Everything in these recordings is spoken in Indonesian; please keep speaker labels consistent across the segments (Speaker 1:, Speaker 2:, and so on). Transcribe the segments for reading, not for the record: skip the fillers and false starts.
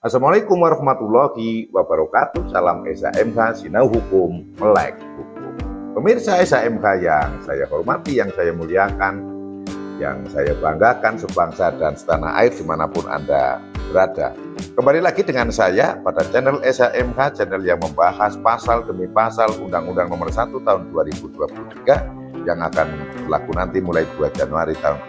Speaker 1: Assalamualaikum warahmatullahi wabarakatuh. Salam SHMH Sinau Hukum Melek Hukum. Pemirsa SHMH yang saya hormati, yang saya muliakan, yang saya banggakan sebangsa dan setanah air dimanapun Anda berada. Kembali lagi dengan saya pada channel SHMH, channel yang membahas pasal demi pasal Undang-Undang Nomor 1 Tahun 2023 yang akan berlaku nanti mulai 2 Januari tahun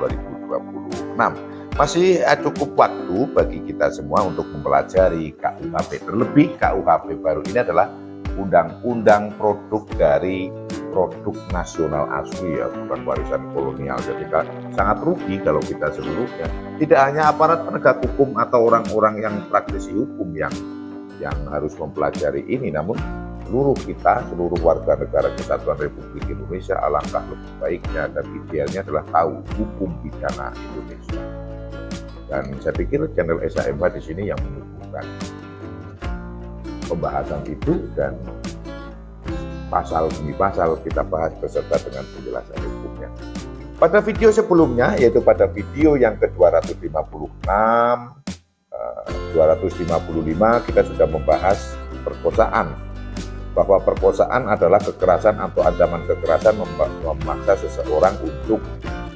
Speaker 1: 2026. Masih cukup waktu bagi kita semua untuk mempelajari KUHP. Terlebih KUHP baru ini adalah undang-undang produk dari produk nasional asli, ya, bukan warisan kolonial. Jadi sangat rugi kalau kita seluruhnya, tidak hanya aparat penegak hukum atau orang-orang yang praktisi hukum yang harus mempelajari ini, namun seluruh warga negara Kesatuan Republik Indonesia, alangkah lebih baiknya dan idealnya adalah tahu hukum pidana Indonesia. Dan saya pikir channel SHMH di sini yang menyuguhkan pembahasan itu, dan pasal demi pasal kita bahas beserta dengan penjelasan hukumnya. Pada video sebelumnya, yaitu pada video yang ke-256, 255, kita sudah membahas perkosaan. Bahwa perkosaan adalah kekerasan atau ancaman kekerasan memaksa seseorang untuk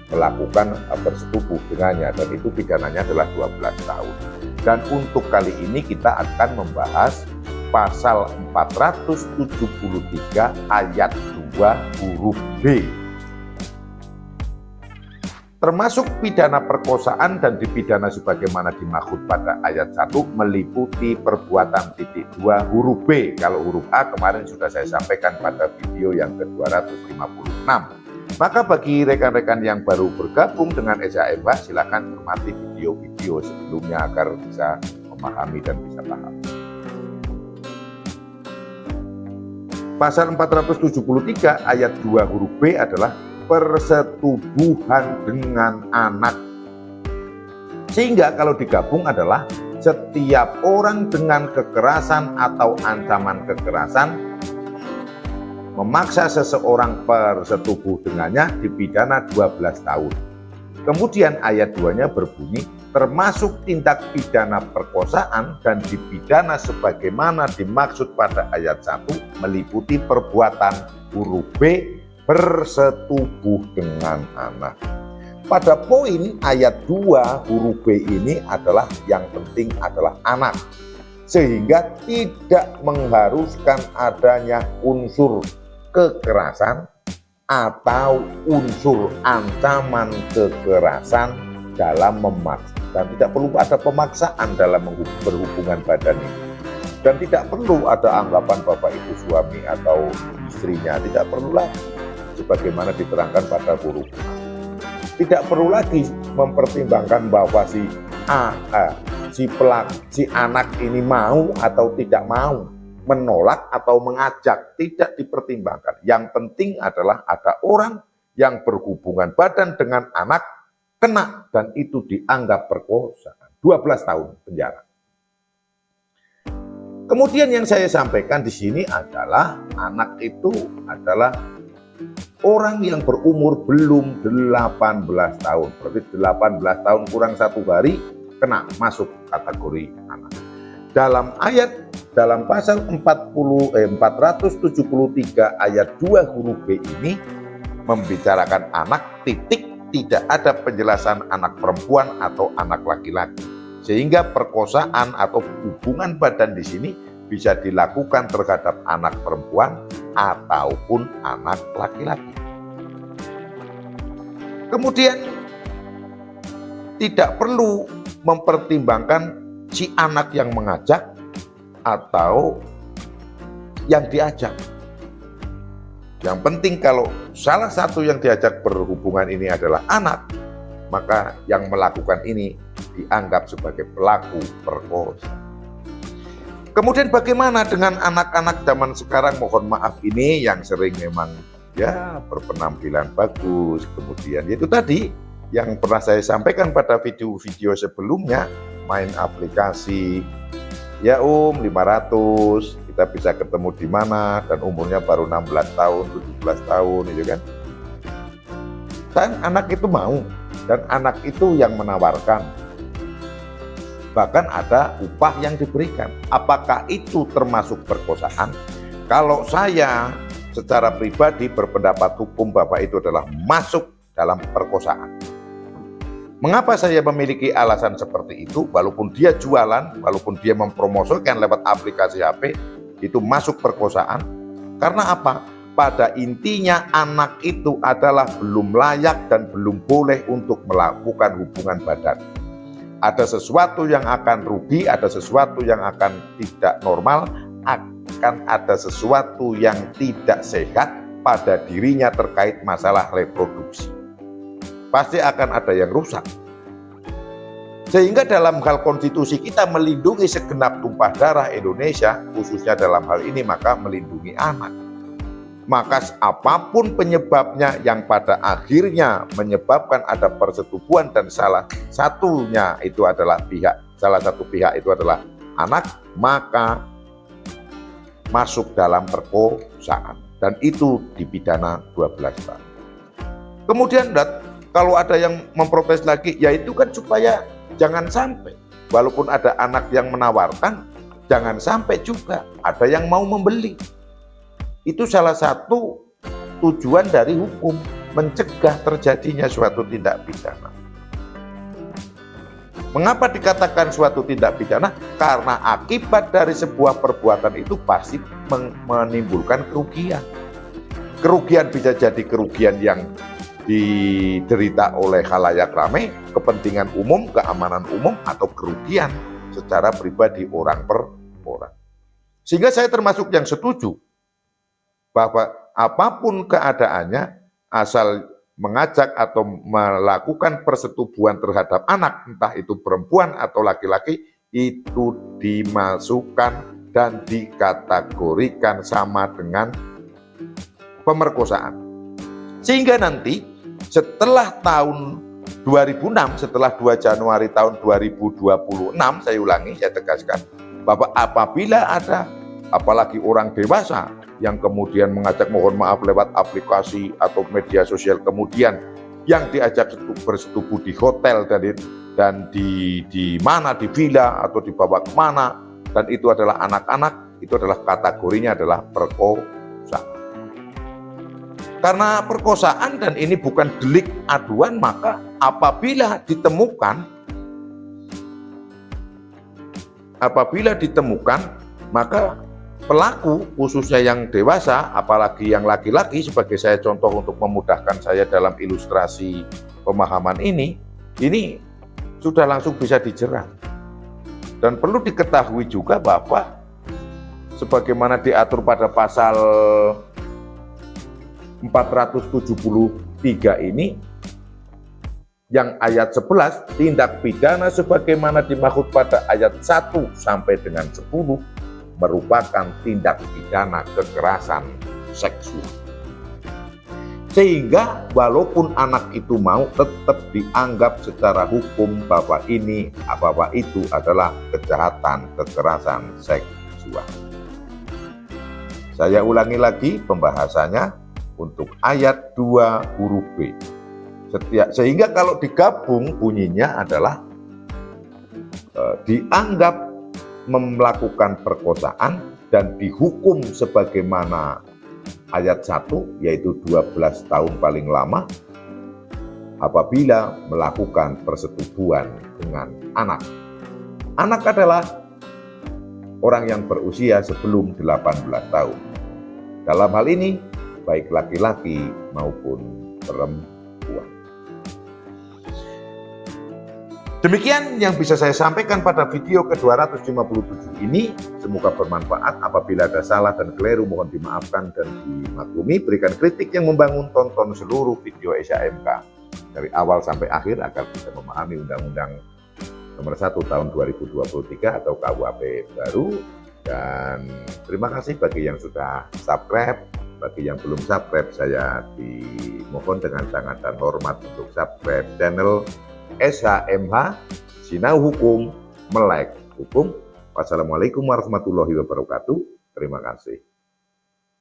Speaker 1: melakukan bersetubuh dengannya, dan itu pidananya adalah 12 tahun. Dan untuk kali ini kita akan membahas pasal 473 ayat 2 huruf B. Termasuk pidana perkosaan dan dipidana sebagaimana dimaksud pada ayat 1 meliputi perbuatan (2) huruf B. Kalau huruf A kemarin sudah saya sampaikan pada video yang ke-256. Maka bagi rekan-rekan yang baru bergabung dengan SHMH, silakan cermati video-video sebelumnya agar bisa memahami dan bisa paham. Pasal 473 ayat 2 huruf B adalah persetubuhan dengan anak. Sehingga kalau digabung adalah setiap orang dengan kekerasan atau ancaman kekerasan memaksa seseorang bersetubuh dengannya dipidana 12 tahun. Kemudian ayat 2-nya berbunyi, termasuk tindak pidana perkosaan dan dipidana sebagaimana dimaksud pada ayat 1 meliputi perbuatan huruf B bersetubuh dengan anak. Pada poin ayat 2 huruf B ini adalah yang penting adalah anak. Sehingga tidak mengharuskan adanya unsur kekerasan atau unsur ancaman kekerasan dalam memaksa, dan tidak perlu ada pemaksaan dalam berhubungan badan ini, dan tidak perlu ada anggapan bapak ibu suami atau istrinya, tidak perlu lagi sebagaimana diterangkan pada huruf A. Tidak perlu lagi mempertimbangkan bahwa si anak ini mau atau tidak mau, menolak atau mengajak, tidak dipertimbangkan. Yang penting adalah ada orang yang berhubungan badan dengan anak kena, dan itu dianggap perkosaan. 12 tahun penjara. Kemudian yang saya sampaikan di sini adalah anak itu adalah orang yang berumur belum 18 tahun. Berarti 18 tahun kurang 1 hari kena masuk kategori anak. Dalam pasal 473 ayat 2 huruf B ini membicarakan anak tidak ada penjelasan anak perempuan atau anak laki-laki. Sehingga perkosaan atau hubungan badan di sini bisa dilakukan terhadap anak perempuan ataupun anak laki-laki. Kemudian tidak perlu mempertimbangkan si anak yang mengajak atau yang diajak. Yang penting kalau salah satu yang diajak berhubungan ini adalah anak, maka yang melakukan ini dianggap sebagai pelaku perkosa. Kemudian bagaimana dengan anak-anak zaman sekarang? Mohon maaf, ini yang sering memang berpenampilan bagus, kemudian itu tadi yang pernah saya sampaikan pada video-video sebelumnya, main aplikasi 500, kita bisa ketemu di mana, dan umurnya baru 16 tahun, 17 tahun, itu kan. Dan anak itu mau, dan anak itu yang menawarkan. bahkan ada upah yang diberikan. Apakah itu termasuk perkosaan? Kalau saya secara pribadi berpendapat hukum Bapak itu adalah masuk dalam perkosaan. Mengapa saya memiliki alasan seperti itu? Walaupun dia jualan, walaupun dia mempromosikan lewat aplikasi HP, itu masuk perkosaan. Karena apa? Pada intinya anak itu adalah belum layak dan belum boleh untuk melakukan hubungan badan. Ada sesuatu yang akan rugi, ada sesuatu yang akan tidak normal, akan ada sesuatu yang tidak sehat pada dirinya terkait masalah reproduksi. Pasti akan ada yang rusak. Sehingga dalam hal konstitusi kita melindungi segenap tumpah darah Indonesia, khususnya dalam hal ini maka melindungi anak. Maka apapun penyebabnya yang pada akhirnya menyebabkan ada persetubuhan dan salah satu pihak itu adalah anak, maka masuk dalam perkosaan dan itu dipidana 12 tahun. Kemudian kalau ada yang memprotes lagi, yaitu kan supaya jangan sampai walaupun ada anak yang menawarkan, jangan sampai juga ada yang mau membeli. Itu salah satu tujuan dari hukum, mencegah terjadinya suatu tindak pidana. Mengapa dikatakan suatu tindak pidana? Karena akibat dari sebuah perbuatan itu pasti menimbulkan kerugian. Kerugian bisa jadi kerugian yang diderita oleh khalayak ramai, kepentingan umum, keamanan umum, atau kerugian secara pribadi orang per orang. Sehingga saya termasuk yang setuju bahwa apapun keadaannya, asal mengajak atau melakukan persetubuhan terhadap anak, entah itu perempuan atau laki-laki, itu dimasukkan dan dikategorikan sama dengan pemerkosaan. Sehingga nanti setelah tahun 2006, setelah 2 Januari tahun 2026, saya ulangi, saya tegaskan, bahwa apabila ada apalagi orang dewasa yang kemudian mengajak, mohon maaf, lewat aplikasi atau media sosial, kemudian yang diajak bersetubuh di hotel dan di mana, di villa atau dibawa kemana, dan itu adalah anak-anak, itu adalah kategorinya adalah perkosaan. Karena perkosaan dan ini bukan delik aduan, maka apabila ditemukan, maka pelaku, khususnya yang dewasa, apalagi yang laki-laki, sebagai saya contoh untuk memudahkan saya dalam ilustrasi pemahaman ini sudah langsung bisa dijerat. Dan perlu diketahui juga bahwa sebagaimana diatur pada pasal 473 ini, yang ayat 11, tindak pidana sebagaimana dimaksud pada ayat 1 sampai dengan 10, merupakan tindak pidana kekerasan seksual. Sehingga walaupun anak itu mau, tetap dianggap secara hukum bahwa itu adalah kejahatan kekerasan seksual. Saya ulangi lagi pembahasannya untuk ayat 2 huruf B. Sehingga kalau digabung bunyinya adalah dianggap melakukan perkosaan dan dihukum sebagaimana ayat 1, yaitu 12 tahun paling lama apabila melakukan persetubuhan dengan anak. Anak adalah orang yang berusia sebelum 18 tahun. Dalam hal ini baik laki-laki maupun perempuan. Demikian yang bisa saya sampaikan pada video ke-257 ini. Semoga bermanfaat. Apabila ada salah dan keliru mohon dimaafkan dan dimaklumi. Berikan kritik yang membangun, tonton seluruh video SHMK dari awal sampai akhir agar bisa memahami Undang-Undang Nomor 1 Tahun 2023 atau KUHP baru. Dan terima kasih bagi yang sudah subscribe. Bagi yang belum subscribe, saya dimohon dengan sangat dan hormat untuk subscribe channel SHMH, Sinau Hukum, Melek Hukum. Wassalamualaikum warahmatullahi wabarakatuh. Terima kasih.